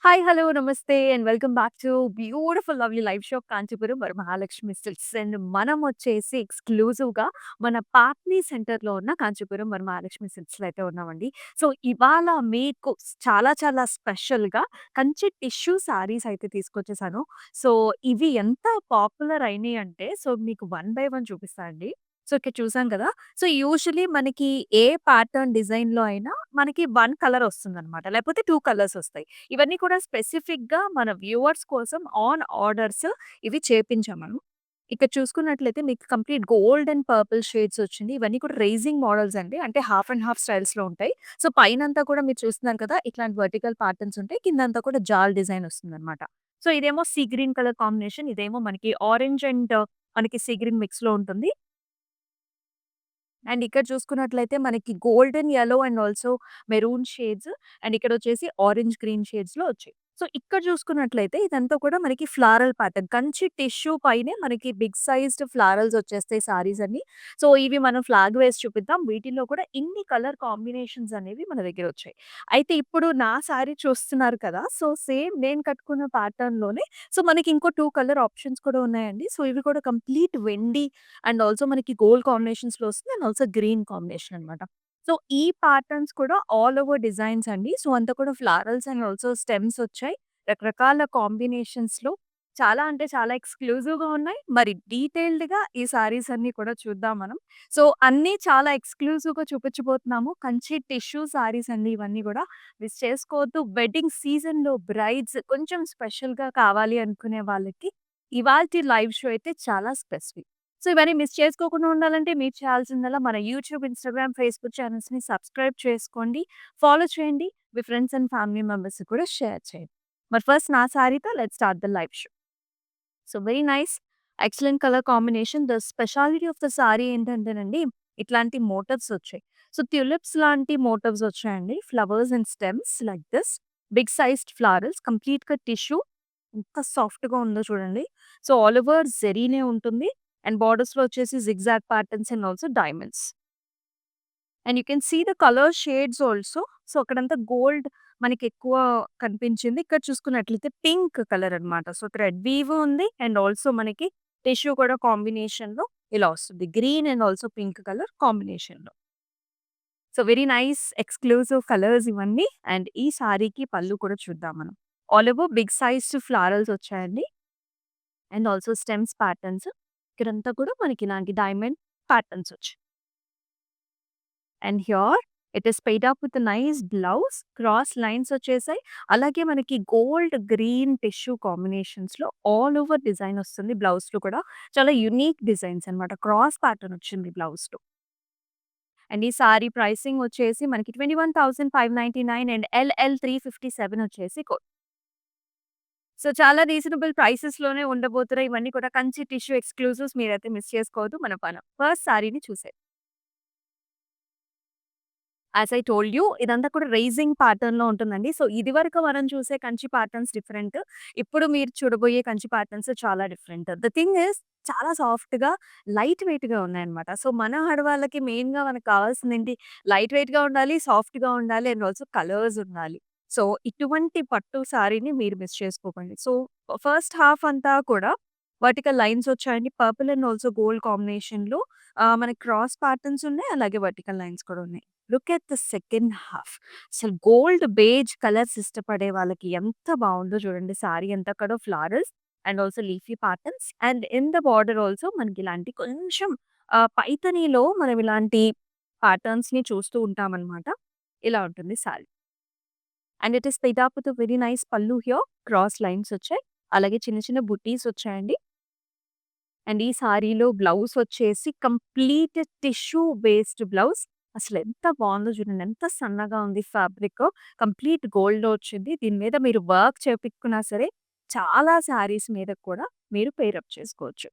Hi, hello, నమస్తే and welcome back to beautiful lovely live show Kanchipuram Varamahalakshmi silks. And మనం వచ్చేసి ఎక్స్‌క్లూజివ్‌గా మన పాట్నీ సెంటర్‌లో ఉన్న కాంచీపురం వరమహాలక్ష్మి సిల్క్స్‌లో అయితే ఉన్నామండి. సో, ఇవాళ మీకు చాలా చాలా స్పెషల్‌గా కంచి టిష్యూ శారీస్ అయితే తీసుకొచ్చేసాను. సో, ఇవి ఎంత పాపులర్ అయినాయి అంటే మీకు వన్ బై వన్ చూపిస్తా అండి. సో, ఇక్కడ చూసాం కదా! సో, యూజువల్లీ మనకి ఏ ప్యాటర్న్ డిజైన్‌లో అయినా మనకి 1 కలర్ వస్తుందన్నమాట. లేకపోతే 2 కలర్స్ వస్తాయి. ఇవన్నీ కూడా స్పెసిఫిక్‌గా మన వ్యూవర్స్ కోసం ఆన్ ఆర్డర్స్ ఇవి చేపించాం మనం. ఇక్కడ చూసుకున్నట్లయితే మీకు complete gold and purple shades వచ్చింది. ఇవన్నీ కూడా రేజింగ్ మోడల్స్ అండి. అంటే హాఫ్ అండ్ హాఫ్ స్టైల్స్‌లో ఉంటాయి. సో, పైనంతా కూడా మీరు చూస్తున్నారు కదా! ఇట్లాంటి వర్టికల్ ప్యాటర్న్స్ ఉంటాయి. కిందంతా కూడా జాల్ డిజైన్ వస్తుందన్నమాట. సో, ఇదేమో సీ గ్రీన్ కలర్ కాంబినేషన్. ఇదేమో మనకి ఆరెంజ్ అండ్ మనకి సీ గ్రీన్ మిక్స్‌లో ఉంటుంది. అండ్ ఇక్కడ చూసుకున్నట్లయితే మనకి golden yellow and also maroon shades and ఇక్కడొచ్చేసి ఆరెంజ్ గ్రీన్ షేడ్స్‌లో వచ్చాయి. సో, ఇక్కడ చూసుకున్నట్లయితే ఇదంతా కూడా మనకి ఫ్లారల్ ప్యాటర్న్. కంచి టిష్యూ పైనే మనకి బిగ్ సైజ్డ్ ఫ్లారల్స్ వచ్చేస్తాయి సారీస్ అన్నీ. సో, ఇవి మనం ఫ్లాగ్ వేసి చూపిద్దాం. వీటిల్లో కూడా ఇన్ని కలర్ కాంబినేషన్స్ అనేవి మన దగ్గరొచ్చాయి. అయితే ఇప్పుడు నా సారీ చూస్తున్నారు కదా! సో, సేమ్ నేను కట్టుకున్న ప్యాటర్న్‌లోనే మనకి ఇంకో 2 కలర్ ఆప్షన్స్ కూడా ఉన్నాయండి. సో, ఇవి కూడా కంప్లీట్ వెండి అండ్ ఆల్సో మనకి గోల్డ్ కాంబినేషన్స్‌లో వస్తుంది. అండ్ ఆల్సో గ్రీన్ కాంబినేషన్ అనమాట. సో, ఈ ప్యాటర్న్స్ కూడా ఆల్ ఓవర్ డిజైన్స్ అండి. సో, అంతా కూడా ఫ్లారల్స్ అండ్ ఆల్సో స్టెమ్స్ వచ్చాయి. రకరకాల కాంబినేషన్స్‌లో చాలా అంటే చాలా ఎక్స్‌క్లూజివ్‌గా ఉన్నాయి. మరి డీటెయిల్డ్‌గా ఈ సారీస్ అన్నీ కూడా చూద్దాం మనం. సో, అన్నీ చాలా ఎక్స్‌క్లూజివ్‌గా చూపించబోతున్నాము. కంచి టిష్యూ సారీస్ అండి ఇవన్నీ గూడా. మిస్ చేసుకోవద్దు. వెడ్డింగ్ సీజన్‌లో బ్రైడ్స్ కొంచెం స్పెషల్‌గా కావాలి అనుకునే వాళ్ళకి ఇవాల్టి లైవ్ షో అయితే చాలా స్పెసిఫిక్. సో, ఇవన్నీ మిస్ చేసుకోకుండా ఉండాలంటే మీరు చేయాల్సిందల్లా మన యూట్యూబ్, ఇన్‌స్టాగ్రామ్, ఫేస్‌బుక్ ఛానెల్స్‌ని సబ్స్క్రైబ్ చేసుకోండి. ఫాలో చేయండి. మీ ఫ్రెండ్స్ అండ్ ఫ్యామిలీ మెంబర్స్‌కి కూడా షేర్ చేయండి. మరి ఫస్ట్ నా సారీతో let's start the live show. So, very nice. Excellent colour combination. The speciality of the sari ఏంటంటేనండి, ఇట్లాంటి మోటివ్స్ వచ్చాయి. సో, ట్యులిప్స్ లాంటి మోటివ్స్ వచ్చాయండి. Flowers and stems like this. Big sized flowers కంప్లీట్‌గా టిష్యూ. ఎంత సాఫ్ట్‌గా ఉందో చూడండి. సో, ఆల్ ఓవర్ జెరీనే ఉంటుంది. అండ్ బోర్డర్స్‌లో వచ్చేసి zigzag patterns and also diamonds. And you can see the colour shades also. So, అక్కడంతా గోల్డ్ మనకెక్కువ కనిపించింది. ఇక్కడ చూసుకున్నట్లయితే పింక్ కలర్ అనమాట. సో, థ్రెడ్ వీవ్ ఉంది. అండ్ ఆల్సో మనకి టిష్యూ కూడా కాంబినేషన్‌లో ఇలా వస్తుంది. Green and also pink colour కాంబినేషన్‌లో. So, very nice exclusive colours ఇవన్నీ. అండ్ ఈ సారీకి పళ్ళు కూడా చూద్దాం మనం. All over big sized florals వచ్చాయండి. And also stems patterns. ఇక్కడంతా కూడా మనకి ఇలాంటి డైమండ్ ప్యాటర్న్స్ వచ్చాయి. And here it is paired up with nice blouse. Cross lines వచ్చేసాయి. అలాగే మనకి గోల్డ్, గ్రీన్ టిష్యూ కాంబినేషన్స్‌లో ఆల్ ఓవర్ డిజైన్ వస్తుంది బ్లౌజ్‌లో కూడా. చాలా యూనిక్ డిజైన్స్ అన్నమాట. క్రాస్ ప్యాటర్న్ వచ్చింది బ్లౌజ్‌లో. అండ్ ఈ సారీ ప్రైసింగ్ వచ్చేసి మనకి 21,599 అండ్ ఎల్ఎల్ 357 వచ్చేసి సో, చాలా రీజనబుల్ ప్రైసెస్‌లోనే ఉండబోతున్నాయి. ఇవన్నీ కూడా కంచి టిష్యూ ఎక్స్‌క్లూజివ్స్ మీరైతే మిస్ చేసుకోవద్దు. మన ఫస్ట్ సారీని చూసేద్దాం. యాస్ ఐ టోల్డ్ యూ ఇదంతా కూడా రైజింగ్ ప్యాటర్న్‌లో ఉంటుందండి. సో, ఇదివరకు మనం చూసే కంచి ప్యాటర్న్స్ డిఫరెంట్. ఇప్పుడు మీరు చూడబోయే కంచి ప్యాటర్న్స్ చాలా డిఫరెంట్. ద థింగ్ ఈస్ చాలా సాఫ్ట్‌గా, లైట్ వెయిట్‌గా ఉన్నాయన్నమాట. సో, మన ఆడవాళ్ళకి మెయిన్‌గా మనకు కావాల్సిందేంటి లైట్ వెయిట్‌గా ఉండాలి, సాఫ్ట్‌గా ఉండాలి అండ్ ఆల్సో కలర్స్ ఉండాలి. సో, ఇటువంటి పట్టు సారీని మీరు మిస్ చేసుకోకండి. సో, ఫస్ట్ హాఫ్ అంతా కూడా వర్టికల్ లైన్స్ వచ్చాయండి. పర్పుల్ అండ్ ఆల్సో గోల్డ్ కాంబినేషన్‌లో మనకి క్రాస్ ప్యాటర్న్స్ ఉన్నాయి. అలాగే వర్టికల్ లైన్స్ కూడా ఉన్నాయి. Look at the second half. అసలు గోల్డ్ బేజ్ కలర్స్ ఇష్టపడే వాళ్ళకి ఎంత బావుందో చూడండి. సారీ అంతా కూడా florals and also leafy patterns and in the border also మనకి ఇలాంటి కొంచెం పైథనీలో మనం ఇలాంటి ప్యాటర్న్స్‌ని చూస్తూ ఉంటామనమాట. ఇలా ఉంటుంది sorry. And it is paired up with very nice pallu here. Cross lines వచ్చాయి. అలాగే చిన్న చిన్న బుట్టీస్ వచ్చాయండి. అండ్ ఈ సారీలో బ్లౌజ్ వచ్చేసి కంప్లీట్ టిష్యూ బేస్డ్ బ్లౌజ్. అసలెంత బావుందో చూడండి. ఎంత సన్నగా ఉంది ఫ్యాబ్రిక్. కంప్లీట్ గోల్డ్‌లో వచ్చింది. దీని మీద మీరు వర్క్ చేపిచ్చుకున్నా సరే, చాలా శారీస్ మీద కూడా మీరు పెయిర్ అప్ చేసుకోవచ్చు.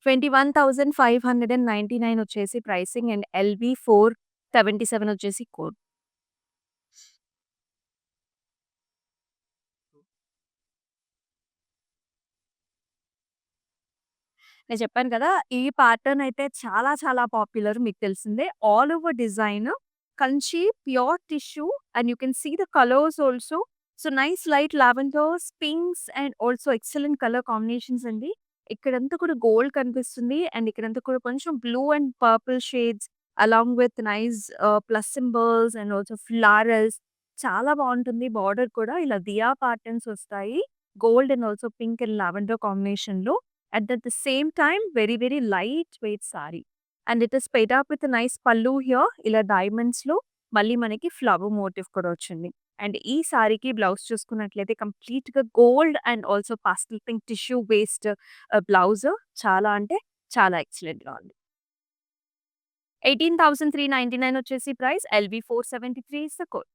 21,599 వచ్చేసి ప్రైసింగ్ అండ్ ఎల్‌బీ 477 వచ్చేసి కోడ్. నేను చెప్పాను కదా! ఈ ప్యాటర్న్ అయితే చాలా చాలా పాపులర్ మీకు తెలిసిందే. All over design Kanchi pure tissue and you can see the colours also. So, nice light lavenders, pinks and also excellent colour combinations అండి. ఇక్కడంతా కూడా గోల్డ్ కనిపిస్తుంది. అండ్ ఇక్కడంతా కూడా కొంచెం blue and purple shades along with nice plus symbols and also florals. చాలా బావుంటుంది. Border కూడా ఇలా దియా ప్యాటర్న్స్ వస్తాయి. Gold and also pink and lavender కాంబినేషన్‌లో. At the same time very very light weight sari. And it is paired up with nice pallu here ఇలా డైమండ్స్‌లో మళ్ళీ మనకి ఫ్లవర్ మోటివ్ కూడా వచ్చింది. అండ్ ఈ సారీకి బ్లౌజ్ చూసుకున్నట్లయితే కంప్లీట్‌గా gold and also pastel pink tissue based blouse చాలా అంటే చాలా ఎక్సలెంట్‌గా ఉంది. 18,399 వచ్చేసి price. LV 473 is the code.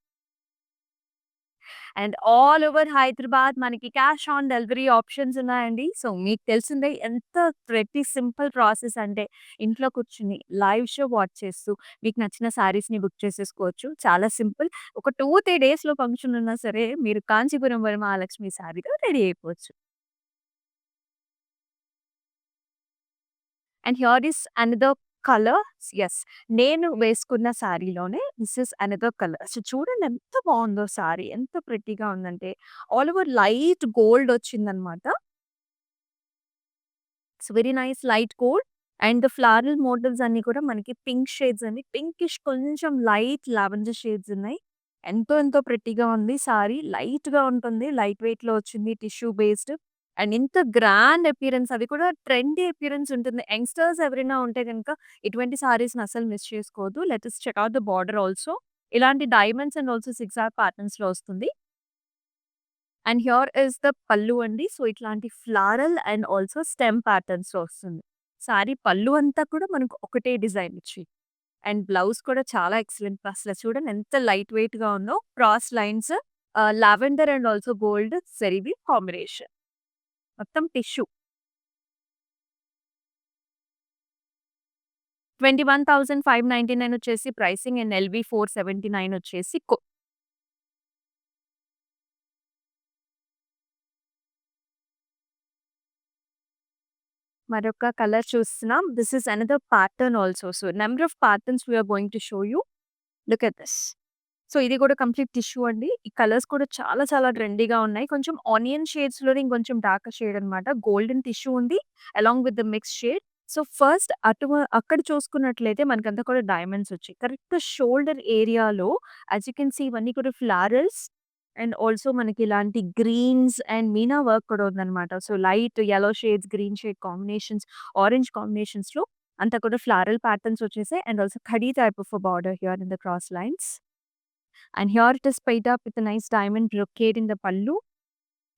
And all over Hyderabad మనకి క్యాష్ ఆన్ డెలివరీ ఆప్షన్స్ ఉన్నాయండి. సో, మీకు తెలిసిందే ఎంత ప్రతి సింపుల్ ప్రాసెస్ అంటే ఇంట్లో కూర్చొని లైవ్ షో వాచ్ చేస్తూ మీకు నచ్చిన శారీస్‌ని బుక్ చేసేసుకోవచ్చు. చాలా సింపుల్. ఒక 2, 3 డేస్‌లో ఫంక్షన్ ఉన్నా సరే మీరు కాంచీపురం వరమహాలక్ష్మి శారీతో రెడీ అయిపోవచ్చు. And here is another colour. Yes. నేను వేసుకున్న శారీలోనే this is another colour. So, చూడండి ఎంత బావుందో శారీ. ఎంత ప్రిట్టీగా ఉందంటే ఆల్ ఓవర్ లైట్ గోల్డ్ వచ్చిందనమాట. It's very nice light gold. And the floral motifs అన్నీ కూడా మనకి పింక్ షేడ్స్ అండి. పింకిష్ కొంచెం లైట్ లావెండర్ షేడ్స్ ఉన్నాయి. ఎంతో ఎంతో ప్రిట్టీగా ఉంది సారీ. లైట్‌గా ఉంటుంది. లైట్ వెయిట్‌లో వచ్చింది. Tissue based. అండ్ ఇంత గ్రాండ్ అపియరెన్స్ అది కూడా ట్రెండీ అపియరెన్స్ ఉంటుంది. యంగ్‌స్టర్స్ ఎవరైనా ఉంటే గనుక ఇటువంటి సారీస్‌ని అస్సలు మిస్ చేసుకోవద్దు. Let us check out the border also. ఇలాంటి డైమండ్స్ అండ్ ఆల్సో సిగ్‌జాగ్ ప్యాటర్న్స్‌లో వస్తుంది. And here is the pallu అండి. సో, ఇట్లాంటి ఫ్లారల్ అండ్ ఆల్సో స్టెమ్ ప్యాటర్న్స్‌లో వస్తుంది. సారీ పల్లు అంతా కూడా మనకు ఒకటే డిజైన్ ఇచ్చి. అండ్ బ్లౌజ్ కూడా చాలా ఎక్సలెంట్. అసల చూడండి ఎంత లైట్ వెయిట్‌గా ఉందో. Cross lines lavender and also gold zari weave combination. మొత్తం టిష్యూ. 21,599 వచ్చేసి ప్రైసింగ్ అండ్ ఎల్‌వి 479 వచ్చేసి మరొక కలర్ చూస్తున్నాం. This is another pattern also. So, number of patterns we are going to show you. Look at this. So, ఇది కూడా complete tissue అండి. ఈ colours కూడా చాలా చాలా ట్రెండీగా ఉన్నాయి. కొంచెం ఆనియన్ షేడ్స్‌లోనే ఇంకొంచెం డార్కర్ షేడ్ అనమాట. గోల్డెన్ టిష్యూ ఉంది. Along with the mix shade. So, first అక్కడ చూసుకున్నట్లయితే మనకంతా కూడా డైమండ్స్ వచ్చాయి. కరెక్ట్ షోల్డర్ ఏరియాలో యాస్ యూ కెన్ సీ ఇవన్నీ కూడా ఫ్లారల్స్ అండ్ ఆల్సో మనకి ఇలాంటి గ్రీన్స్ అండ్ మీనా వర్క్ కూడా ఉందనమాట. So, light yellow shades, green shade combinations, orange కాంబినేషన్స్‌లో అంతా కూడా ఫ్లారల్ ప్యాటర్న్స్ వచ్చేసాయి. And also kadi type of a border here in the cross lines. And here it is paired up with nice diamond brocade in the pallu.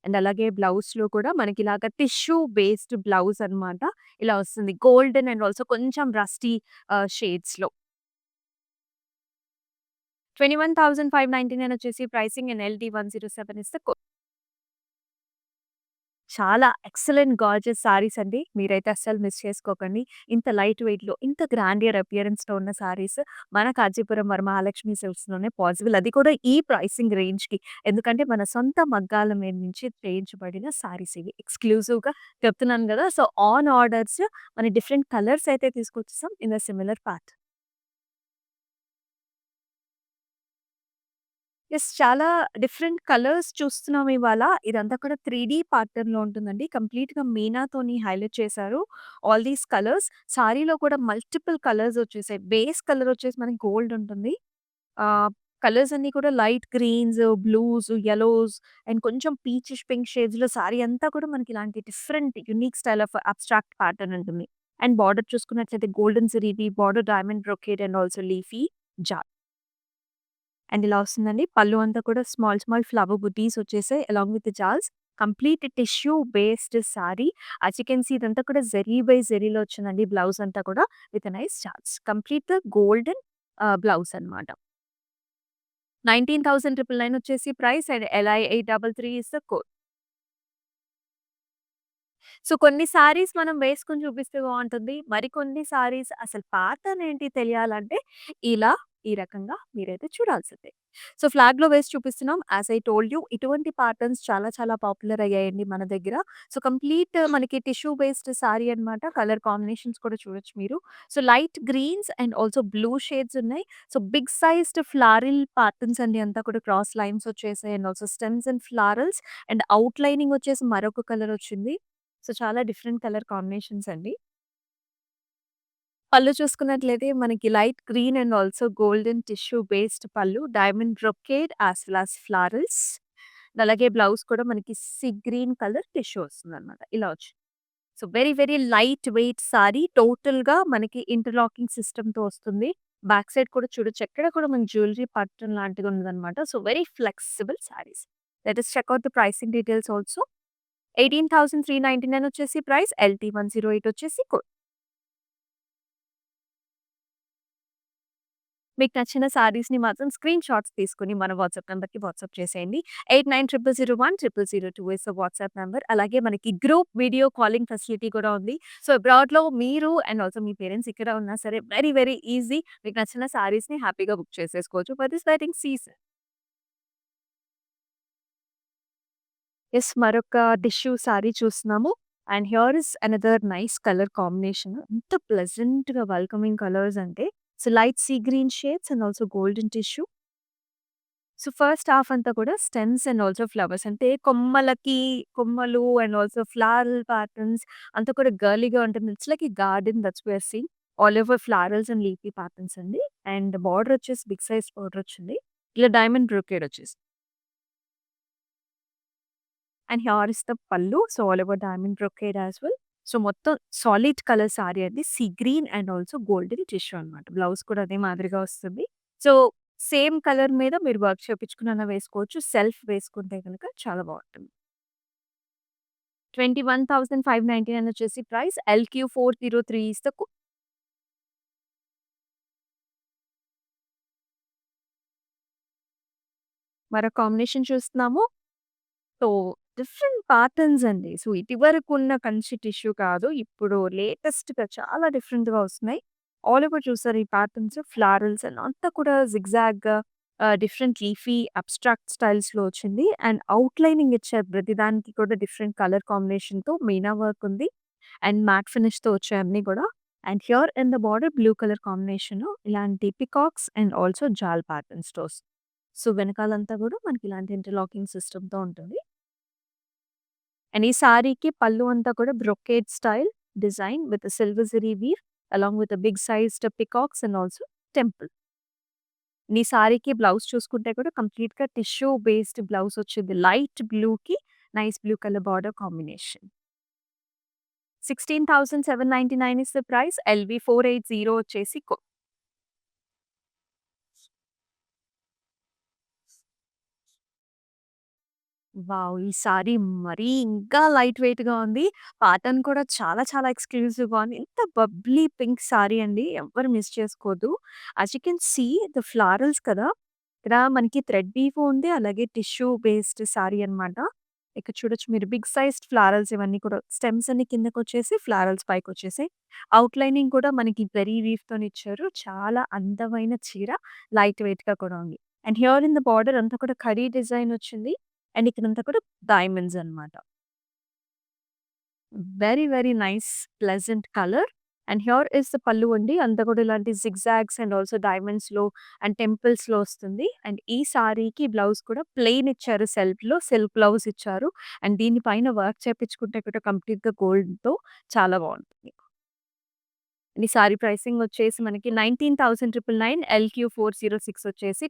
And అలాగే బ్లౌజ్‌లో కూడా మనకిలాగా tissue based blouse అనమాట. ఇలా వస్తుంది. గోల్డెన్ అండ్ ఆల్సో కొంచెం rusty షేడ్స్‌లో. 21,599 వచ్చేసి pricing and LD 107 is the code. చాలా excellent gorgeous saris అండి. మీరైతే అస్సలు మిస్ చేసుకోకండి. ఇంత లైట్ వెయిట్‌లో, ఇంత గ్రాండియర్ అపియరెన్స్‌తో ఉన్న సారీస్ మన కాంచీపురం వరమహాలక్ష్మి సిల్క్స్‌లోనే పాసిబుల్. అది కూడా ఈ ప్రైసింగ్ రేంజ్‌కి. ఎందుకంటే మన సొంత మగ్గాల మీద నుంచి చేయించబడిన సారీస్ ఇవి. ఎక్స్‌క్లూజివ్‌గా చెప్తున్నాను గదా! సో, ఆన్ ఆర్డర్స్ మన డిఫరెంట్ కలర్స్ అయితే తీసుకొచ్చేసాం in the similar part. Yes. చాలా డిఫరెంట్ కలర్స్ చూస్తున్నాం ఇవాళ. ఇదంతా కూడా 3 ప్యాటర్న్‌లో ఉంటుందండి. కంప్లీట్‌గా మీనాతోని హైలైట్ చేశారు. All these colours. సారీలో కూడా మల్టిపుల్ కలర్స్ వచ్చేసాయి. బేస్ కలర్ వచ్చేసి మనకి గోల్డ్ ఉంటుంది. ఆహ్, కలర్స్ అన్నీ కూడా light greens, blues, yellows and కొంచెం పీచిష్ పింక్ షేడ్స్‌లో సారీ అంతా కూడా మనకి ఇలాంటి different unique style of abstract pattern ఉంటుంది. అండ్ బార్డర్ చూసుకున్నట్లయితే గోల్డెన్ జరీది border diamond brocade and also leafy jaal. And ఇలా వస్తుందండి. పళ్ళు అంతా కూడా స్మాల్, స్మాల్ ఫ్లవర్ బుటీస్ వచ్చేసాయి along with jaals. Complete tissue based sari. As you can see ఇదంతా కూడా జరీ బై జరీలో వచ్చిందండి బ్లౌజ్ అంతా కూడా with nice jaals. Complete golden blouse అనమాట. 19,999 వచ్చేసి price and L I 833 is the code. So, కొన్ని సారీస్ మనం వేసుకొని చూపిస్తే బావుంటుంది. మరికొన్ని సారీస్ అసలు ప్యాటర్న్ ఏంటి తెలియాలంటే ఇలా ఈ రకంగా మీరైతే చూడాల్సిందే. సో, ఫ్లాగ్‌లో వేసి చూపిస్తున్నాం. యాస్ ఐ టోల్డ్ యూ ఇటువంటి ప్యాటర్న్స్ చాలా చాలా పాపులర్ అయ్యాయండి మన దగ్గర. సో, కంప్లీట్ మనకి టిష్యూ బేస్డ్ సారీ అనమాట. కలర్ కాంబినేషన్స్ కూడా చూడొచ్చు మీరు. So, light greens and also blue shades ఉన్నాయి. So, big sized floral patterns అండి అంతా కూడా క్రాస్ లైన్స్ వచ్చేసాయి. And also stems and florals and outlining వచ్చేసి మరొక కలర్ వచ్చింది. సో, చాలా డిఫరెంట్ కలర్ కాంబినేషన్స్ అండి. పళ్ళు చూసుకున్నట్లయితే మనకి light green and also golden tissue based pallu, diamond brocade as well as florals. అలాగే బ్లౌజ్ కూడా మనకి గ్రీన్ కలర్ టిష్యూ వస్తుందన్నమాట. ఇలా వచ్చింది. So, very very light weight sari. టోటల్‌గా మనకి ఇంటర్లాకింగ్ సిస్టమ్‌తో వస్తుంది. బ్యాక్ సైడ్ కూడా చూడొచ్చు. ఎక్కడ కూడా మనకి జ్యువెలరీ పట్టన్ లాంటిది ఉండదన్నమాట. So, very flexible saris. Let us check out the pricing details also. 18,399 వచ్చేసి ప్రైస్. ఎల్‌టీ 108 వచ్చేసి కోడ్. మీకు నచ్చిన సారీస్‌ని మాత్రం స్క్రీన్ షాట్స్ తీసుకొని మన వాట్సాప్ నంబర్‌కి వాట్సాప్ చేసేయండి. 8900010002 ఇస్ ద వాట్సాప్ నంబర్. అలాగే మనకి గ్రూప్ వీడియో కాలింగ్ ఫెసిలిటీ కూడా ఉంది. సో, అబ్రాడ్‌లో మీరు అండ్ ఆల్సో మీ పేరెంట్స్ ఇక్కడ ఉన్నా సరే వెరీ వెరీ ఈజీ. మీకు నచ్చిన సారీస్‌ని హ్యాపీగా బుక్ చేసేసుకోవచ్చు for this wedding season. Yes, మరొక టిష్యూ సారీ చూస్తున్నాము. And here is another nice colour combination. ఎంత ప్లెజెంట్‌గా వెల్కమింగ్ కలర్స్ అంటే so, light sea green shades and also golden tissue. So, first half అంతా కూడా స్టెమ్స్ అండ్ ఆల్సో ఫ్లవర్స్ అంటే కొమ్మలు and also floral patterns అంతా కూడా గర్లీగా ఉంటుంది. It's like a garden that's we are seeing. All over florals and leafy patterns అండి. And border వచ్చేసి బిగ్ సైజ్ బార్డర్ వచ్చింది. ఇలా డైమండ్ బ్రొకేడ్ వచ్చేసి. And here is the pallu. So, all over diamond brocade as well. So, మొత్తం solid colour sari అండి. Sea green and also golden tissue అనమాట. Blouse కూడా అదే మాదిరిగా వస్తుంది. సో, సేమ్ కలర్ మీద మీరు వర్క్ చేపించుకునైనా వేసుకోవచ్చు. సెల్ఫ్ వేసుకుంటే గనక చాలా బావుంటుంది. 21,599 వచ్చేసి ప్రైస్. LQ403 ఇస్ ద మరో కాంబినేషన్ చూస్తున్నాము. సో, డిఫరెంట్ ప్యాటర్న్స్ అండి. సో, ఇదివరకున్న కంచి టిష్యూ కాదు. ఇప్పుడు లేటెస్ట్‌గా చాలా డిఫరెంట్‌గా వస్తున్నాయి. ఆల్ ఓవర్ చూసారు ఈ ప్యాటర్న్స్, ఫ్లారల్స్ అండ్ అంతా కూడా జిగ్‌జాగ్‌గా డిఫరెంట్ లీఫీ అబ్స్ట్రాక్ట్ స్టైల్స్‌లో వచ్చింది. అండ్ ఔట్‌లైనింగ్ ఇచ్చారు ప్రతిదానికి కూడా డిఫరెంట్ కలర్ కాంబినేషన్‌తో మీనా వర్క్ ఉంది. అండ్ మ్యాట్ ఫినిష్‌తో వచ్చాయి అన్నీ కూడా. And here in the border blue colour combination ఇలాంటి పికాక్స్ అండ్ ఆల్సో జాల్ ప్యాటర్న్స్‌తో వస్తుంది. సో, వెనకాలంతా కూడా మనకి ఇలాంటి ఇంటర్లాకింగ్ సిస్టమ్‌తో ఉంటుంది. అండ్ ఈ సారీకి పల్లు అంతా కూడా brocade style design with silver zari weave along with big sized peacocks and also temple. ఈ సారీకి బ్లౌజ్ చూసుకుంటే కూడా కంప్లీట్‌గా టిష్యూ బేస్డ్ బ్లౌజ్ వచ్చింది. లైట్ బ్లూకి nice blue colour border combination. 16,799 is the price. LV480 వచ్చేసి వావ్! ఈ సారీ మరీ ఇంకా లైట్ వెయిట్‌గా ఉంది. పాటర్న్ కూడా చాలా చాలా ఎక్స్‌క్లూజివ్‌గా ఉంది. ఎంత బబ్లీ పింక్ సారీ అండి. ఎవ్వరు మిస్ చేసుకోవద్దు. As you can see the florals కదా! ఇక్కడ మనకి థ్రెడ్ వీవ్ ఉంది. అలాగే టిష్యూ బేస్డ్ సారీ అన్నమాట. ఇక్కడ చూడొచ్చు మీరు బిగ్ సైజ్డ్ ఫ్లారల్స్ ఇవన్నీ కూడా స్టెమ్స్ అన్ని కిందకొచ్చేసి ఫ్లారల్స్ పైకొచ్చేసాయి. ఔట్‌లైనింగ్ కూడా మనకి జరీ వీవ్‌తోని ఇచ్చారు. చాలా అందమైన చీర. లైట్ వెయిట్‌గా కూడా ఉంది. And here in the border అంతా కూడా కడీ డిజైన్ వచ్చింది. అండ్ ఇక్కడంతా కూడా డైమండ్స్ అన్నమాట. Very very nice pleasant colour. And here is the pallu అండి. అంతా కూడా ఇలాంటి జిగ్‌జాగ్స్ అండ్ ఆల్సో డైమండ్స్‌లో అండ్ టెంపుల్స్‌లో వస్తుంది. అండ్ ఈ సారీకి బ్లౌజ్ కూడా ప్లెయిన్ ఇచ్చారు సెల్ఫ్‌లో. సెల్ఫ్ బ్లౌజ్ ఇచ్చారు. అండ్ దీని పైన వర్క్ చేపించుకుంటే కూడా కంప్లీట్‌గా గోల్డ్‌తో చాలా బావుంటుంది. ఈ సారీ ప్రైసింగ్ వచ్చేసి మనకి 19,999 LQ406 వచ్చేసి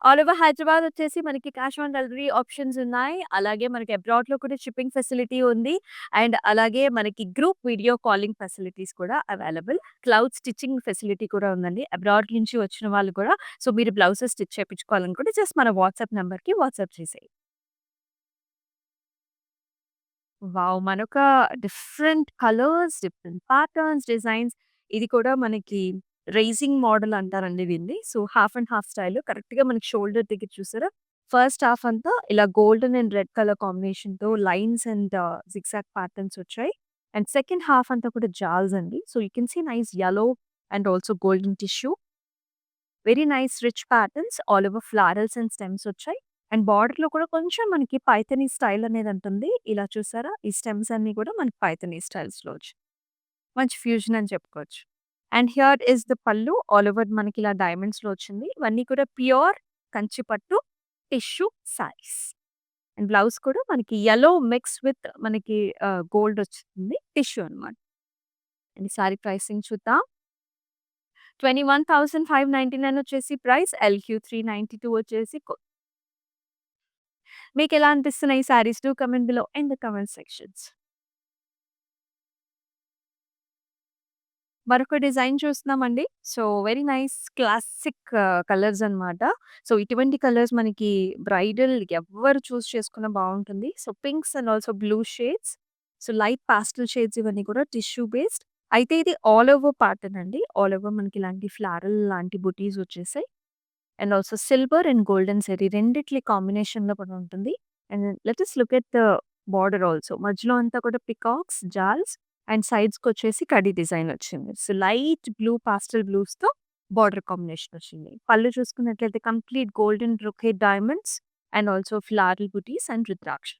ఆల్ ఓవర్ హైదరాబాద్ వచ్చేసి మనకి క్యాష్ ఆన్ డెలివరీ ఆప్షన్స్ ఉన్నాయి. అలాగే మనకి అబ్రాడ్‌లో కూడా షిప్పింగ్ ఫెసిలిటీ ఉంది. అండ్ అలాగే మనకి గ్రూప్ వీడియో కాలింగ్ ఫెసిలిటీస్ కూడా అవైలబుల్. క్లౌడ్ స్టిచ్చింగ్ ఫెసిలిటీ కూడా ఉందండి. అబ్రాడ్ నుంచి వచ్చిన వాళ్ళు కూడా సో, మీరు బ్లౌజెస్ స్టిచ్ చేపించుకోవాలనుకుంటే జస్ట్ మన వాట్సాప్ నంబర్‌కి వాట్సాప్ చేసేయి. వావ్! మనొక different colours, different patterns, designs ఇది కూడా మనకి రైజింగ్ మోడల్ అంటారండి దీన్ని. So, half and half style కరెక్ట్‌గా మనకి షోల్డర్ దగ్గర చూసారా? ఫస్ట్ హాఫ్ అంతా ఇలా గోల్డెన్ అండ్ రెడ్ కలర్ కాంబినేషన్‌తో లైన్స్ అండ్ జిగ్‌జాగ్ ప్యాటర్న్స్ వచ్చాయి. అండ్ సెకండ్ హాఫ్ అంతా కూడా జాల్స్ అండి. So, you can see nice yellow and also golden tissue. Very nice rich patterns all over florals and stems వచ్చాయి. And బార్డర్‌లో కూడా కొంచెం మనకి పైథానీ స్టైల్ అనేది ఉంటుంది. ఇలా చూసారా? ఈ స్టెమ్స్ అన్నీ కూడా మనకి పైథానీ స్టైల్స్‌లో వచ్చాయి. మంచి ఫ్యూజన్ అని చెప్పుకోవచ్చు. అండ్ హియర్ ఈస్ ద పల్లు ఆల్ ఓవర్ మనకి ఇలా డైమండ్స్‌లో వచ్చింది. ఇవన్నీ కూడా ప్యూర్ కంచి పట్టు టిష్యూ సారీస్. అండ్ బ్లౌజ్ కూడా మనకి యెల్లో మిక్స్ విత్ మనకి గోల్డ్ వచ్చింది. టిష్యూ అన్నమాట. అండ్ ఈ సారీ ప్రైసింగ్ చూద్దాం. 21,599 వచ్చేసి ప్రైస్. ఎల్‌క్యూ 392 వచ్చేసి మీకెలా అనిపిస్తున్నాయి ఈ saris? Do comment below in the comment sections. మరొక డిజైన్ చూస్తున్నామండి. So, very nice classic colours అన్నమాట. సో, ఇటువంటి కలర్స్ మనకి బ్రైడల్ ఎవ్వరు చూజ్ చేసుకున్నా బావుంటుంది. So, pinks and also blue shades. So, light pastel shades ఇవన్నీ కూడా టిష్యూ బేస్డ్. అయితే ఇది ఆల్ ఓవర్ ప్యాటర్న్ అండి. ఆల్ ఓవర్ మనకి ఇలాంటి ఫ్లారల్ లాంటి బుటీస్ వచ్చేసాయి. And also silver and golden zari రెండిట్లి కాంబినేషన్‌లో కూడా ఉంటుంది. And let us look at the border also. మధ్యలో అంతా కూడా పికాక్స్, జాల్స్ అండ్ సైడ్స్‌కొచ్చేసి కడీ డిజైన్ వచ్చింది. సో, లైట్ బ్లూ పాస్టెల్ బ్లూస్‌తో బోర్డర్ కాంబినేషన్ వచ్చింది. పళ్ళు చూసుకున్నట్లయితే complete golden brocade diamonds and also floral buttis and rudraksha.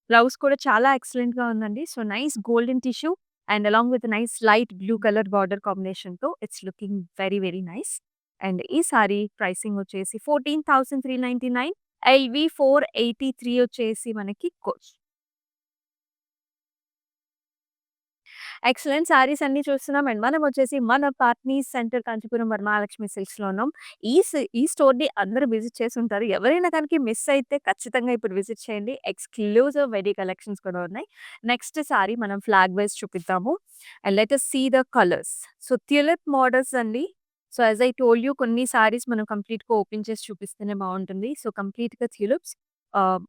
Blouse కూడా చాలా ఎక్సలెంట్‌గా ఉందండి. So, nice golden tissue and along with nice light blue colour border కాంబినేషన్‌తో it's looking very, very nice. And ఈ sari pricing వచ్చేసి 14,399 ఎల్‌వి 483 వచ్చేసి మనకి ఎక్సలెంట్ సారీస్ అన్నీ చూస్తున్నాం. అండ్ మనం వచ్చేసి మన పార్ట్నీస్ సెంటర్ కాంచీపురం వరమహాలక్ష్మి సిల్క్స్‌లో ఉన్నాం. ఈ స్టోర్‌ని అందరూ విజిట్ చేసుంటారు. ఎవరైనా కనుక మిస్ అయితే ఖచ్చితంగా ఇప్పుడు విజిట్ చేయండి. ఎక్స్‌క్లూజివ్ వెడ్డింగ్ కలెక్షన్స్ కూడా ఉన్నాయి. నెక్స్ట్ సారీ మనం ఫ్లాగ్ వైస్ చూపిద్దాము. And let us see the colours. So, tulip models అండి. So, as I told you కొన్ని సారీస్ మనం కంప్లీట్‌గా ఓపెన్ చేసి చూపిస్తేనే బావుంటుంది. సో, కంప్లీట్‌గా ట్యులిప్స్ ఆహ్,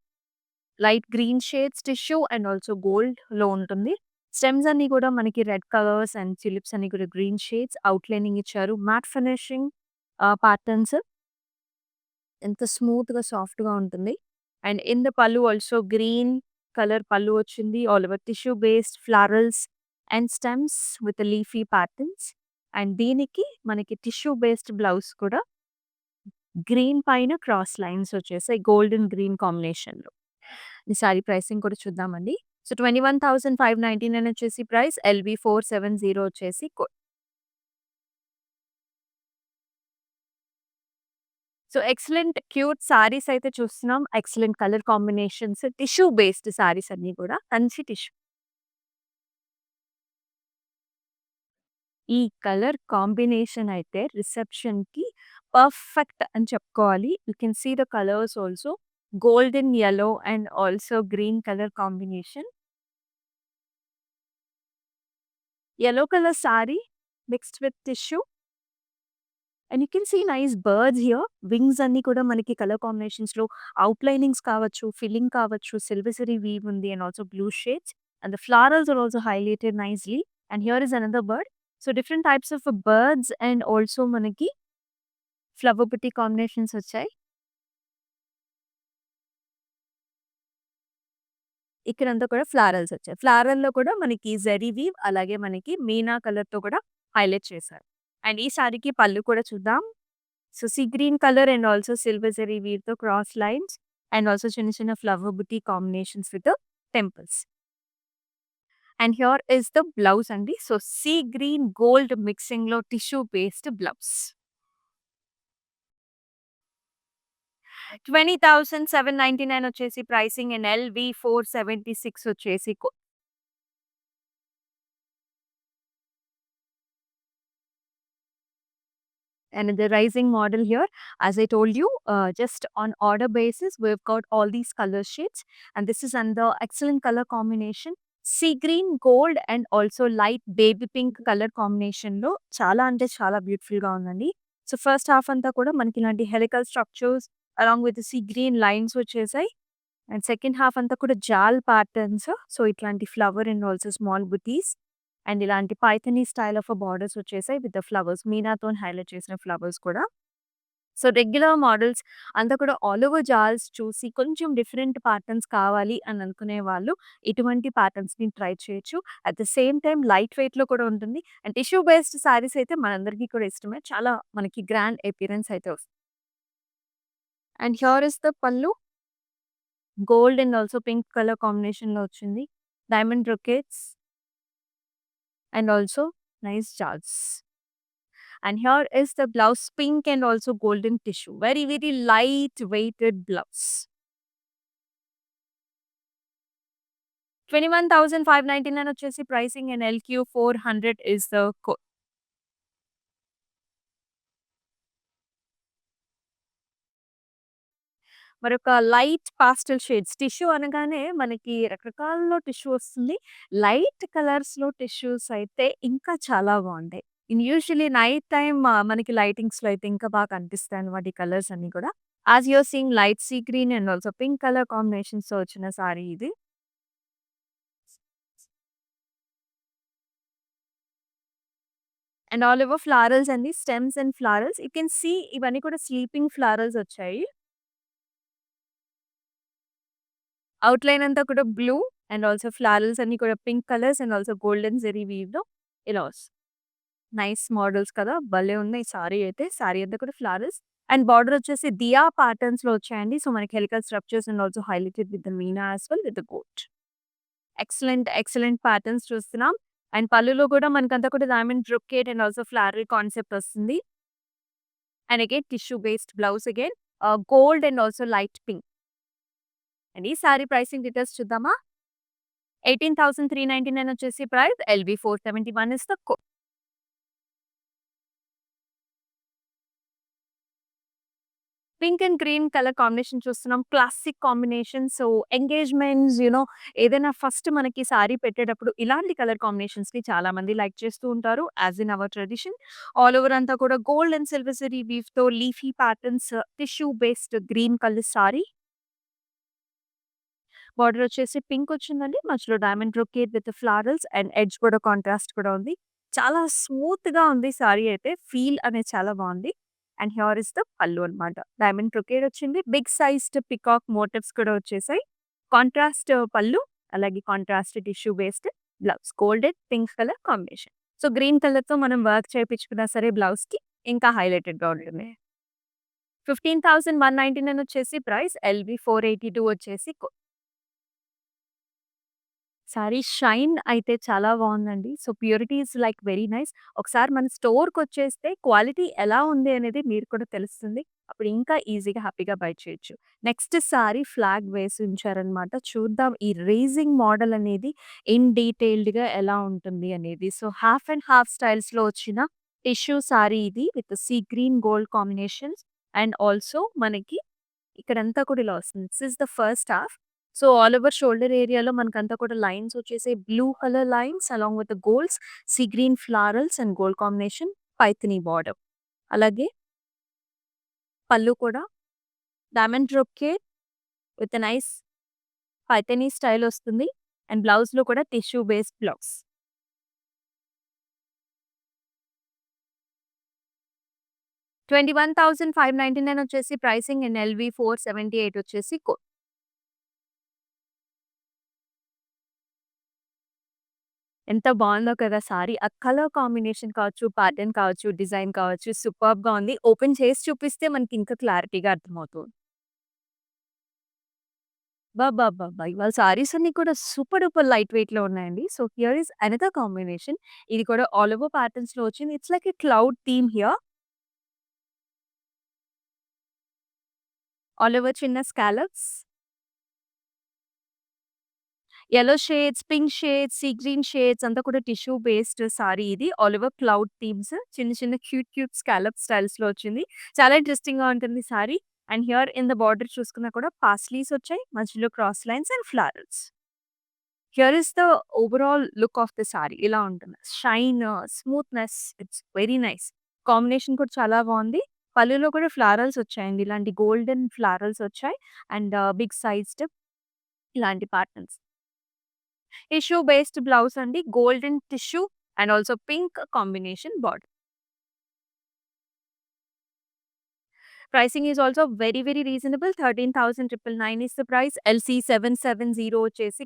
light green shades tissue and also గోల్డ్‌లో ఉంటుంది. స్టెమ్స్ అన్నీ కూడా మనకి రెడ్ కలర్స్ అండ్ ట్యులిప్స్ అన్నీ కూడా గ్రీన్ షేడ్స్ అవుట్‌లైనింగ్ ఇచ్చారు. మ్యాట్ ఫినిషింగ్ ప్యాటర్న్స్ ఎంత స్మూత్‌గా, సాఫ్ట్‌గా ఉంటుంది. And in the pallu also green colour పల్లు వచ్చింది. All over tissue based florals and stems with leafy patterns. And దీనికి మనకి టిష్యూ బేస్డ్ బ్లౌజ్ కూడా గ్రీన్ పైన క్రాస్ లైన్స్ వచ్చేసాయి. గోల్డెన్ గ్రీన్ కాంబినేషన్‌లో. ఈ సారీ ప్రైసింగ్ కూడా చూద్దామండి. సో, 21,599 వచ్చేసి ప్రైస్. ఎల్‌వి 470 వచ్చేసి సో, ఎక్సలెంట్ క్యూట్ సారీస్ అయితే చూస్తున్నాం. Excellent colour combinations tissue based sarees అన్నీ కూడా కంచి టిష్యూ. ఈ కలర్ కాంబినేషన్ అయితే రిసెప్షన్‌కి పర్ఫెక్ట్ అని చెప్పుకోవాలి. You can see the colours also. Golden yellow and also green colour combination. Yellow colour sari mixed with tissue. And you can see nice birds here. Wings అన్నీ కూడా మనకి కలర్ కాంబినేషన్స్‌లో outlinings కావచ్చు, filling కావచ్చు, సిల్వర్ జరీ వీవ్ ఉంది and also blue shades. And the flowers are also highlighted nicely. And here is another bird. So, different types of birds and also మనకి flower butti combinations వచ్చాయి. ఇక్కడంతా కూడా ఫ్లారల్స్ వచ్చాయి. ఫ్లారల్‌లో కూడా మనకి జరీ వీవ్ అలాగే మనకి మీనా కలర్‌తో కూడా హైలైట్ చేశారు. అండ్ ఈ సారీకి పళ్ళు కూడా చూద్దాం. So, sea green colour and also silver zari వీవ్‌తో క్రాస్ లైన్స్ అండ్ ఆల్సో చిన్న చిన్న flower butti combinations with temples. And here is the blouse అండి. సో, సీ గ్రీన్ గోల్డ్ మిక్సింగ్‌లో టిష్యూ బేస్డ్ బ్లౌజ్. 20,799 వచ్చేసి ప్రైసింగ్ అండ్ ఎల్‌వి 476 వచ్చేసి and the rising model here, as I told you, just on order basis we've got all these color shades and this is under excellent color combination. Sea green gold and also light baby pink color combination లో చాలా అంటే చాలా beautiful గా ఉందండి. So, first half అంతా కూడా మనకి ఇలాంటి helical structures along with sea green lines వచ్చేసాయి. అండ్ సెకండ్ హాఫ్ అంతా కూడా జాల్ ప్యాటర్న్స్. సో, ఇట్లాంటి flower and also small buttis and ఇలాంటి పైథానీ స్టైల్ ఆఫ్ బార్డర్స్ వచ్చేసాయి విత్ ద ఫ్లవర్స్ మీనాతోని హైలైట్ చేసిన ఫ్లవర్స్ కూడా. సో, రెగ్యులర్ మోడల్స్ అంతా కూడా ఆల్ ఓవర్ జాల్స్ చూసి కొంచెం డిఫరెంట్ ప్యాటర్న్స్ కావాలి అని అనుకునే వాళ్ళు ఇటువంటి ప్యాటర్న్స్‌ని ట్రై చేయొచ్చు. At the same time light వెయిట్‌లో కూడా ఉంటుంది. అండ్ టిష్యూ బేస్డ్ శారీస్ అయితే మనందరికీ కూడా ఇష్టమే. చాలా మనకి గ్రాండ్ అపియరెన్స్ అయితే వస్తుంది. And here is the pallu. Gold and also pink colour కాంబినేషన్‌లో వచ్చింది. Diamond brocades and also nice jaals. And here is the blouse, pink and also golden tissue. Very, very light weighted blouse. 21,599 వచ్చేసి pricing and LQ 400 is the code. మరొక light పాస్టల్ shades. Tissue అనగానే మనకి రకరకాలలో tissue వస్తుంది. Light కలర్స్‌లో tissues అయితే ఇంకా చాలా బావుంటాయి. యూజువల్లీ నైట్ టైమ్ మనకి లైటింగ్స్‌లో అయితే ఇంకా బాగా కనిపిస్తాయన్నమాట ఈ కలర్స్ అన్నీ కూడా. As you are seeing light sea green and also pink colour కాంబినేషన్స్‌తో వచ్చిన సారీ ఇది. అండ్ ఆల్ ఓవర్ ఫ్లారల్స్ అండి. Stems and florals. You can see ఇవన్నీ కూడా స్లీపింగ్ ఫ్లారల్స్ వచ్చాయి. ఔట్‌లైన్ అంతా కూడా బ్లూ అండ్ ఆల్సో ఫ్లారల్స్ అన్నీ కూడా pink colours and also golden zari వీవ్‌లో ఇలా వస్తుంది. నైస్ మోడల్స్ కదా! భలే ఉన్నాయి సారీ అయితే. సారీ అంతా కూడా ఫ్లారల్స్ అండ్ బార్డర్ వచ్చేసి దియా ప్యాటర్న్స్‌లో వచ్చాయండి. సో, మనకి helical structures and also highlighted with the meena as well with the gota. Excellent, excellent patterns చూస్తున్నాం. అండ్ పళ్ళులో కూడా మనకంతా కూడా diamond brocade and also floral concept వస్తుంది. And again tissue based blouse again gold and also light pink. And ఈ sari pricing details చూద్దామా? 18,399 వచ్చేసి price. L V 471 is the code. Pink and green colour combination చూస్తున్నాం. Classic combination. So, ఎంగేజ్‌మెంట్స్ ఏదైనా first మనకి సారీ పెట్టేటప్పుడు ఇలాంటి కలర్ కాంబినేషన్స్‌ని చాలా మంది లైక్ చేస్తూ ఉంటారు. As in our tradition. All over అంతా కూడా గోల్డ్ అండ్ సిల్వర్ జరీ వీవ్‌తో leafy patterns tissue based green colour sari. Border వచ్చేసి పింక్ వచ్చిందండి. మధ్యలో diamond brocade with florals and edge కూడా కాంట్రాస్ట్ కూడా ఉంది. చాలా స్మూత్‌గా ఉంది సారీ అయితే. ఫీల్ అనేది చాలా బావుంది. అండ్ హియర్ ఇస్ ద పల్లు అన్నమాట. డైమండ్ బ్రొకేట్ వచ్చింది. బిగ్ సైజ్డ్ పికాక్ మోటివ్స్ కూడా వచ్చేసాయి. కాంట్రాస్ట్ పల్లు, అలాగే contrast tissue based blouse. Golden pink colour combination. So, green కలర్‌తో మనం వర్క్ చేపించుకున్నా సరే బ్లౌజ్‌కి ఇంకా హైలైటెడ్‌గా ఉంటుంది. 15,199 వచ్చేసి ప్రైస్. ఎల్‌వి 482 వచ్చేసి సారీ షైన్ అయితే చాలా బావుందండి. So, purity is like very nice. ఒకసారి మన స్టోర్‌కొచ్చేస్తే క్వాలిటీ ఎలా ఉంది అనేది మీరు కూడా తెలుస్తుంది. అప్పుడు ఇంకా ఈజీగా హ్యాపీగా బై చేయొచ్చు. నెక్స్ట్ సారీ ఫ్లాగ్ వేసి ఉంచారనమాట. చూద్దాం ఈ రేజింగ్ మోడల్ అనేది ఇన్ డీటెయిల్డ్‌గా ఎలా ఉంటుంది అనేది. సో, హాఫ్ అండ్ హాఫ్ స్టైల్స్‌లో వచ్చిన టిష్యూ సారీ ఇది with sea green gold combinations and also మనకి ఇక్కడంతా కూడా ఇలా వస్తుంది. This is the first half. So, all over shoulder ఏరియాలో మనకంతా కూడా లైన్స్ వచ్చేసి blue colour lines along with golds, sea green florals and gold combination Paithani border. అలాగే పళ్ళు కూడా diamond brocade with nice Paithani style వస్తుంది. అండ్ బ్లౌజ్‌లో కూడా టిష్యూ బేస్డ్ బ్లౌజ్. 21,599 వచ్చేసి ప్రైసింగ్ అండ్ ఎల్‌వి 478 వచ్చేసి ఎంత బావుందో కదా సారీ. ఆ కలర్ కాంబినేషన్ కావచ్చు, ప్యాటర్న్ కావచ్చు, డిజైన్ కావచ్చు సూపర్బ్‌గా ఉంది. ఓపెన్ చేసి చూపిస్తే మనకి ఇంకా క్లారిటీగా అర్థమవుతుంది. అబ్బబ్బబ్బబ్బా! ఇవాళ సారీస్ అన్నీ కూడా సూపర్ డూపర్ లైట్ వెయిట్‌లో ఉన్నాయండి. So, here is another combination. ఇది కూడా ఆల్ ఓవర్ ప్యాటర్న్స్‌లో వచ్చింది. It's like a cloud theme here. All over చిన్న scallops. Yellow shades, pink shades, sea green shades అంతా కూడా టిష్యూ బేస్డ్ సారీ ఇది. ఆల్ ఓవర్ క్లౌడ్ థీమ్స్ చిన్న చిన్న క్యూట్ క్యూట్ స్కాలప్ స్టైల్స్‌లో వచ్చింది. చాలా ఇంట్రెస్టింగ్‌గా ఉంటుంది sorry. And here in the border చూసుకున్నా కూడా పాస్లీస్ వచ్చాయి. మధ్యలో cross lines and florals. Here is the overall look of the sorry. ఇలా ఉంటుంది. Shine, smoothness it's very nice. Combination కూడా చాలా బావుంది. పళ్ళులో కూడా ఫ్లారల్స్ వచ్చాయండి. ఇలాంటి గోల్డెన్ ఫ్లారల్స్ వచ్చాయి. అండ్ బిగ్ సైజ్డ్ ఇలాంటి ప్యాటర్న్స్. టిష్యూ బేస్డ్ బ్లౌజ్ అండి. Golden tissue and also pink combination border. Pricing is also very, very reasonable. 13,999 is the price. LC770 వచ్చేసి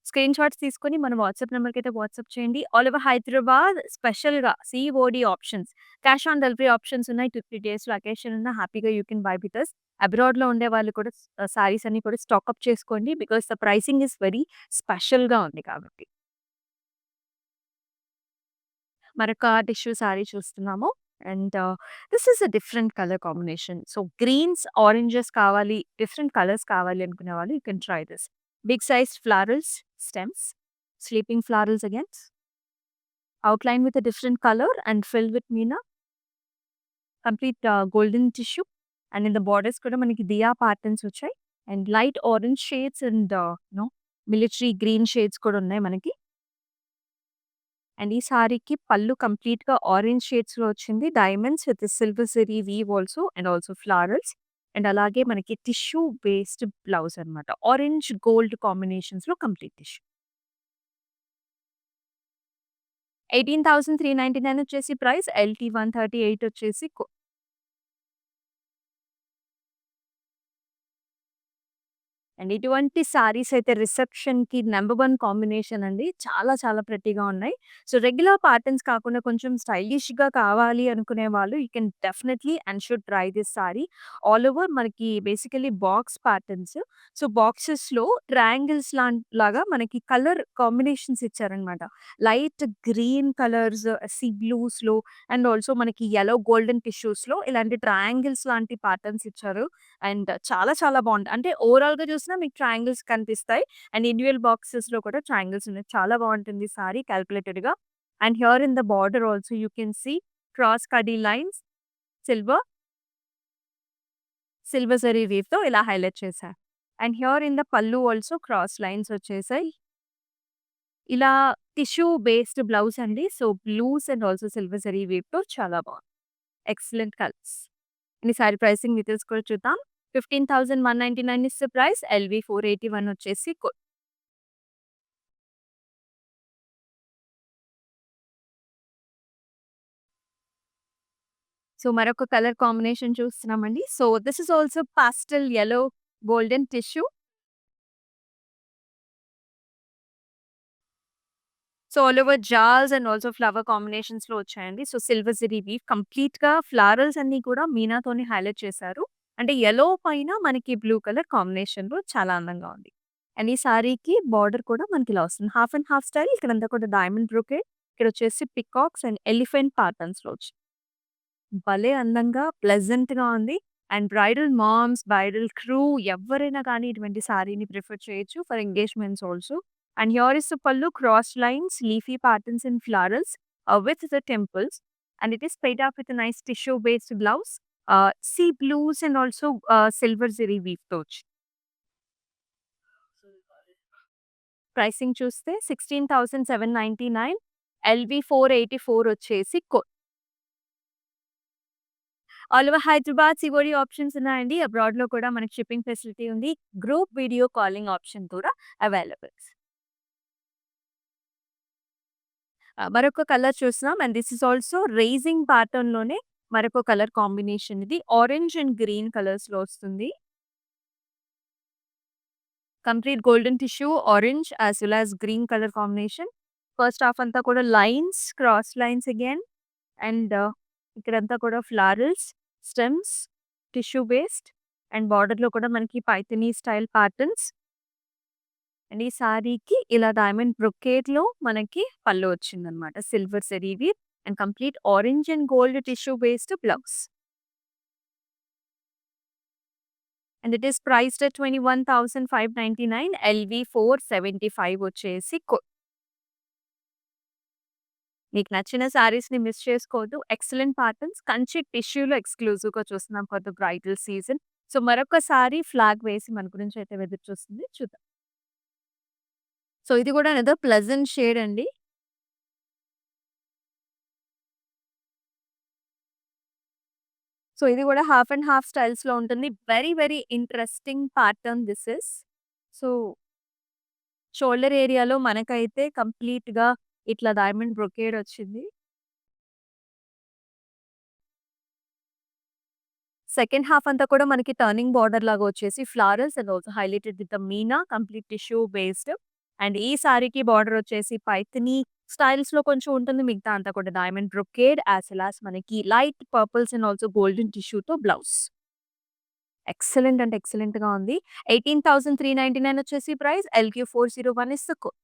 స్క్రీన్ షాట్స్ తీసుకొని మన వాట్సాప్ నంబర్‌కైతే వాట్సాప్ చేయండి. ఆల్ ఓవర్ హైదరాబాద్ స్పెషల్‌గా COD options, cash on delivery options ఉన్నాయి. 2, 3 డేస్‌లో occasion ఉన్న హ్యాపీగా you can buy with us. అబ్రాడ్‌లో ఉండేవాళ్ళు కూడా సారీస్ అన్ని కూడా స్టాక్ అప్ చేసుకోండి. Because the pricing is very స్పెషల్‌గా ఉంది కాబట్టి. మరొక టిష్యూ సారీ చూస్తున్నాము. And this is a different colour combination. So greens, oranges కావాలి, డిఫరెంట్ కలర్స్ కావాలి అనుకునే వాళ్ళు you can try this. Big sized florals, stems, sleeping florals again, outlined with a different color and filled with meena, complete golden tissue. And in the borders కూడా మనకి దియా patterns వచ్చాయి. And light orange shades and military green shades కూడా ఉన్నాయి మనకి. And ఈ సారీకి పళ్ళు కంప్లీట్‌గా ఆరెంజ్ షేడ్స్‌లో వచ్చింది. Diamonds with silver zari weave also and also florals. And అలాగే మనకి టిష్యూ బేస్డ్ బ్లౌజ్ అన్నమాట. ఆరెంజ్, గోల్డ్ కాంబినేషన్స్‌లో కంప్లీట్ టిష్యూ. 18,399 వచ్చేసి ప్రైస్. LT 138 వచ్చేసి అండ్ ఇటువంటి సారీస్ అయితే రిసెప్షన్‌కి నంబర్ 1 కాంబినేషన్ అండి. చాలా చాలా ప్రెట్టీగా ఉన్నాయి. సో, రెగ్యులర్ ప్యాటర్న్స్ కాకుండా కొంచెం స్టైలిష్‌గా కావాలి అనుకునే వాళ్ళు you can definitely and should try this sari. All over మనకి బేసికల్లీ బాక్స్ ప్యాటర్న్స్. సో, బాక్సెస్‌లో ట్రయాంగిల్స్ లాగా మనకి కలర్ కాంబినేషన్స్ ఇచ్చారనమాట. లైట్ గ్రీన్ కలర్స్, సీ బ్లూస్‌లో అండ్ ఆల్సో మనకి యెల్లో గోల్డెన్ టిష్యూస్‌లో ఇలాంటి ట్రయాంగిల్స్ లాంటి ప్యాటర్న్స్ ఇచ్చారు. అండ్ చాలా చాలా బావుంది. అంటే ఓవరాల్‌గా చూసినా మీకు ట్రయాంగిల్స్ కనిపిస్తాయి. అండ్ ఇండివిడ్యువల్ బాక్సెస్‌లో కూడా ట్రయాంగిల్స్ ఉన్నాయి. చాలా బావుంటుంది సారీ కాలిక్యులేటెడ్‌గా. And here in the border also you can see cross కడీ లైన్స్, సిల్వర్, సిల్వర్ జరీ వీవ్‌తో ఇలా హైలైట్ చేశారు. And here in the pallu also cross lines వచ్చేసాయి. ఇలా టిష్యూ బేస్డ్ బ్లౌజ్ అండి. So, blues and also silver zari వీవ్‌తో చాలా బావుంది. Excellent colours. ఈ సారీ ప్రైసింగ్ డీటెయిల్స్ కూడా చూద్దాం. 15,199 ఇస్ ద ప్రైస్. ఎల్‌వి 481 వచ్చేసి సో, మరొక కలర్ కాంబినేషన్ చూస్తున్నామండి. So, this is also pastel yellow golden tissue. So, all over జాల్స్ అండ్ ఆల్సో ఫ్లవర్ కాంబినేషన్స్‌లో వచ్చాయండి. సో, సిల్వర్ జరీ వీవ్ కంప్లీట్‌గా ఫ్లారల్స్ అన్నీ కూడా మీనాతోని హైలైట్ చేశారు. అంటే యెల్లో పైన మనకి బ్లూ కలర్ కాంబినేషన్‌లో చాలా అందంగా ఉంది. అండ్ ఈ సారీకి బార్డర్ కూడా మనకి ఇలా వస్తుంది. Half and half style. ఇక్కడంతా కూడా డైమండ్ బ్రొకేడ్. ఇక్కడొచ్చేసి పికాక్స్ అండ్ ఎలిఫెంట్ ప్యాటర్న్స్‌లో వచ్చాయి. భలే అందంగా, ప్లెజెంట్‌గా ఉంది. And bridal moms, bridal crew ఎవ్వరైనా కానీ ఇటువంటి సారీని ప్రిఫర్ చేయొచ్చు for engagements also. And here is the pallu cross lines, leafy patterns and florals with the temples. And it is paired up with nice tissue based blouse. See blues and also silver zari వీవ్‌తో వచ్చింది. Pricing చూస్తే 16,799. LV 484 వచ్చేసి all over Hyderabad COD options ఉన్నాయండి. అబ్రాడ్‌లో కూడా మనకి shipping facility ఉంది. Group video calling option కూడా అవైలబుల్. మరొక కలర్ చూస్తున్నాం. అండ్ దిస్ ఇస్ ఆల్సో రేజింగ్ ప్యాటర్న్‌లోనే మరొక కలర్ కాంబినేషన్ ఇది. ఆరెంజ్ అండ్ గ్రీన్ కలర్స్‌లో వస్తుంది. Complete golden tissue, orange as well as green colour combination. First half అంతా కూడా lines, cross lines again. And ఇక్కడంతా కూడా florals, stems, tissue based and బార్డర్‌లో కూడా మనకి పైథానీ స్టైల్ ప్యాటర్న్స్. అండ్ ఈ సారీకి ఇలా డైమండ్ బ్రొకేడ్‌లో మనకి పల్లు వచ్చిందనమాట. Silver zari weave and complete orange and gold tissue based blouse. And it is priced at 21,599. LV 475 వచ్చేసి మీకు నచ్చిన శారీస్‌ని మిస్ చేసుకోవద్దు. ఎక్సలెంట్ ప్యాటర్న్స్ కంచి టిష్యూలో ఎక్స్‌క్లూజివ్‌గా చూస్తున్నాం for the bridal season. So, మరొక సారీ ఫ్లాగ్ వేసి మన గురించి అయితే ఎదురు చూస్తుంది. చూద్దాం. సో, ఇది కూడా అనదర్ ప్లెజెంట్ షేడ్ అండి. సో, ఇది కూడా హాఫ్ అండ్ హాఫ్ స్టైల్స్‌లో ఉంటుంది. Very, very interesting pattern this is. So, shoulder ఏరియాలో మనకైతే కంప్లీట్‌గా ఇట్లా డైమండ్ బ్రొకేడ్ వచ్చింది. సెకండ్ హాఫ్ అంతా కూడా మనకి టర్నింగ్ బార్డర్ లాగా వచ్చేసి florals and also highlighted with the Meena complete tissue based. And ఈ సారీకి బార్డర్ వచ్చేసి పైథిని స్టైల్స్‌లో కొంచెం ఉంటుంది. మిగతా అంతా కూడా diamond brocade as well as మనకి light purples and also golden టిష్యూతో బ్లౌజ్. ఎక్సలెంట్ అంటే ఎక్సలెంట్‌గా ఉంది. 18,399 వచ్చేసి price. LQ 401 is the code.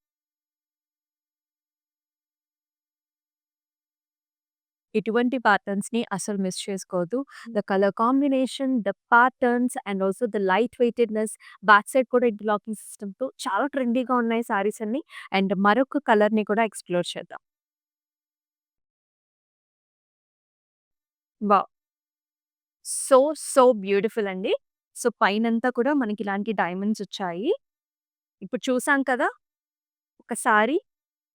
ఇటువంటి ప్యాటర్న్స్‌ని అసలు మిస్ చేసుకోవద్దు. The colour combination, the patterns and also the light వెయిటెడ్‌నెస్, బ్యాక్ సైడ్ కూడా ఇంటర్లాకింగ్ సిస్టమ్‌తో చాలా ట్రెండీగా ఉన్నాయి సారీస్ అన్నీ. అండ్ మరొక కలర్‌ని కూడా ఎక్స్‌ప్లోర్ చేద్దాం. వావ్! సో, సో బ్యూటిఫుల్ అండి. సో, పైనంతా కూడా మనకి ఇలాంటి డైమండ్స్ వచ్చాయి. ఇప్పుడు చూసాం కదా! ఒక సారీ.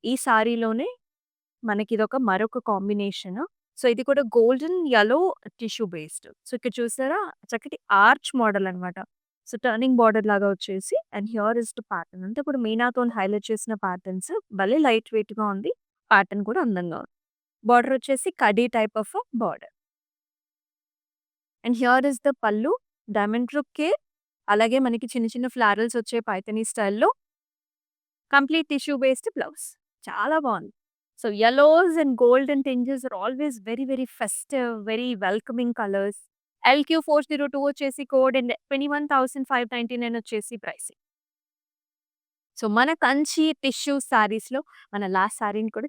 ఈ సారీలోనే మనకిదొక మరొక కాంబినేషన్. సో, ఇది కూడా golden yellow tissue based. So, ఇక్కడ చూసారా చక్కటి ఆర్చ్ మోడల్ అన్నమాట. సో, టర్నింగ్ బార్డర్ లాగా వచ్చేసి and here is the pattern. అంతా కూడా మీనాతోని హైలైట్ చేసిన ప్యాటర్న్స్. భలే లైట్ వెయిట్‌గా ఉంది. ప్యాటర్న్ కూడా అందంగా ఉంది. బార్డర్ వచ్చేసి కడీ type of border. And here is the pallu. Diamond brocade. అలాగే మనకి చిన్న చిన్న ఫ్లారల్స్ వచ్చే పైథానీ స్టైల్‌లో కంప్లీట్ టిష్యూ బేస్డ్ బ్లౌజ్. చాలా బావుంది. So, yellows and golden tinges are always very, very festive, very welcoming colours. LQ 402 వచ్చేసి కోడ్ అండ్ 21,599 వచ్చేసి ప్రైసింగ్. సో, మన కంచి టిష్యూ సారీస్‌లో మన లాస్ట్ సారీని కూడా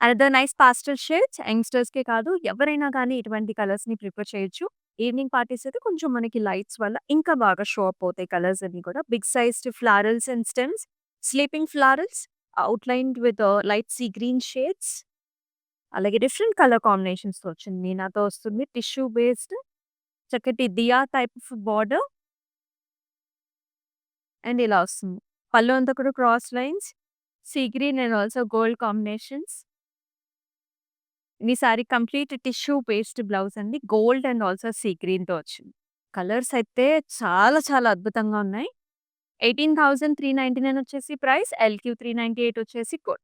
అనదర్ నైస్ పాస్టల్ షేడ్స్. యంగ్‌స్టర్స్‌కే కాదు ఎవరైనా కానీ ఇటువంటి కలర్స్‌ని ప్రిఫర్ చేయొచ్చు. ఈవినింగ్ పార్టీస్ అయితే కొంచెం మనకి లైట్స్ వల్ల ఇంకా బాగా షో అప్ అవుతాయి కలర్స్ అన్నీ కూడా. Big sized florals and stems, sleeping florals outlined with light sea green shades. అలాగే డిఫరెంట్ కలర్ కాంబినేషన్స్‌తో వచ్చింది. మీనాతో వస్తుంది. టిష్యూ బేస్డ్ చక్కటి diya type of border and ఇలా వస్తుంది. పళ్ళు అంతా కూడా cross lines, sea green and also gold combinations. ఈ సారీ కంప్లీట్ టిష్యూ పేస్ట్ బ్లౌజ్ అండి. గోల్డ్ అండ్ ఆల్సో సీ గ్రీన్‌తో వచ్చింది. కలర్స్ అయితే చాలా చాలా అద్భుతంగా ఉన్నాయి. 18,399 వచ్చేసి ప్రైస్. ఎల్‌క్యూ 398 వచ్చేసి code.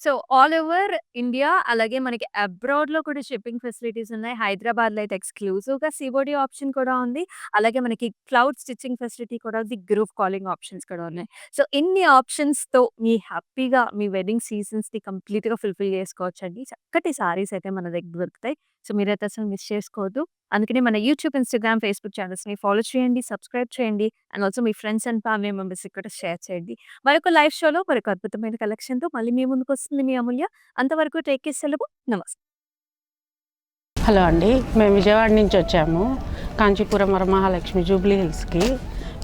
So, all over India అలాగే మనకి అబ్రాడ్‌లో కూడా షిప్పింగ్ ఫెసిలిటీస్ ఉన్నాయి. హైదరాబాద్‌లో అయితే ఎక్స్‌క్లూజివ్‌గా సీఓడీ ఆప్షన్ కూడా ఉంది. అలాగే మనకి క్లౌడ్ స్టిచ్చింగ్ ఫెసిలిటీ కూడా ఉంది. గ్రూప్ కాలింగ్ ఆప్షన్స్ కూడా ఉన్నాయి. సో, ఇన్ని ఆప్షన్స్‌తో మీ హ్యాపీగా మీ వెడ్డింగ్ సీజన్స్‌ని కంప్లీట్‌గా ఫుల్‌ఫిల్ చేసుకోవచ్చండి. చక్కటి సారీస్ అయితే మన దగ్గర దొరుకుతాయి. సో, మీరైతే అసలు మిస్ చేసుకోవద్దు. అందుకనే మన యూట్యూబ్, ఇన్‌స్టాగ్రామ్, ఫేస్‌బుక్ ఛానెల్స్‌ని ఫాలో చేయండి, సబ్స్క్రైబ్ చేయండి. And also me friends and family మెంబర్స్‌కి కూడా షేర్ చేయండి. మరొక లైవ్ షోలో మరొక అద్భుతమైన కలెక్షన్‌తో మళ్ళీ మీ ముందుకొస్తుంది మీ అమూల్య. అంతవరకు టేక్ కేర్ సెలవు. నమస్తే. హలో అండి, మేము విజయవాడ నుంచి వచ్చాము కాంచీపురం వరమహాలక్ష్మి జూబ్లీ హిల్స్కి.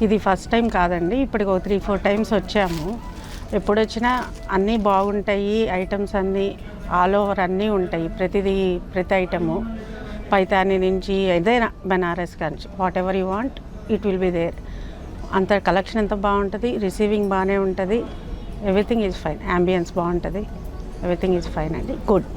ఇది ఫస్ట్ టైం కాదండి, ఇప్పటికి ఒక 3-4 టైమ్స్ వచ్చాము. ఎప్పుడు వచ్చినా అన్నీ బాగుంటాయి, ఐటమ్స్ అన్నీ ఆల్ ఓవర్ అన్నీ ఉంటాయి. ప్రతి ఐటము పైతాని నుంచి ఏదైనా Banaras Kanchi whatever you want it will be there. అంత కలెక్షన్ ఎంత బాగుంటుంది, రిసీవింగ్ బాగానే ఉంటుంది. ఎవ్రీథింగ్ ఈజ్ ఫైన్, యాంబియన్స్ బాగుంటుంది, ఎవ్రీథింగ్ ఈజ్ ఫైన్ అండి, గుడ్.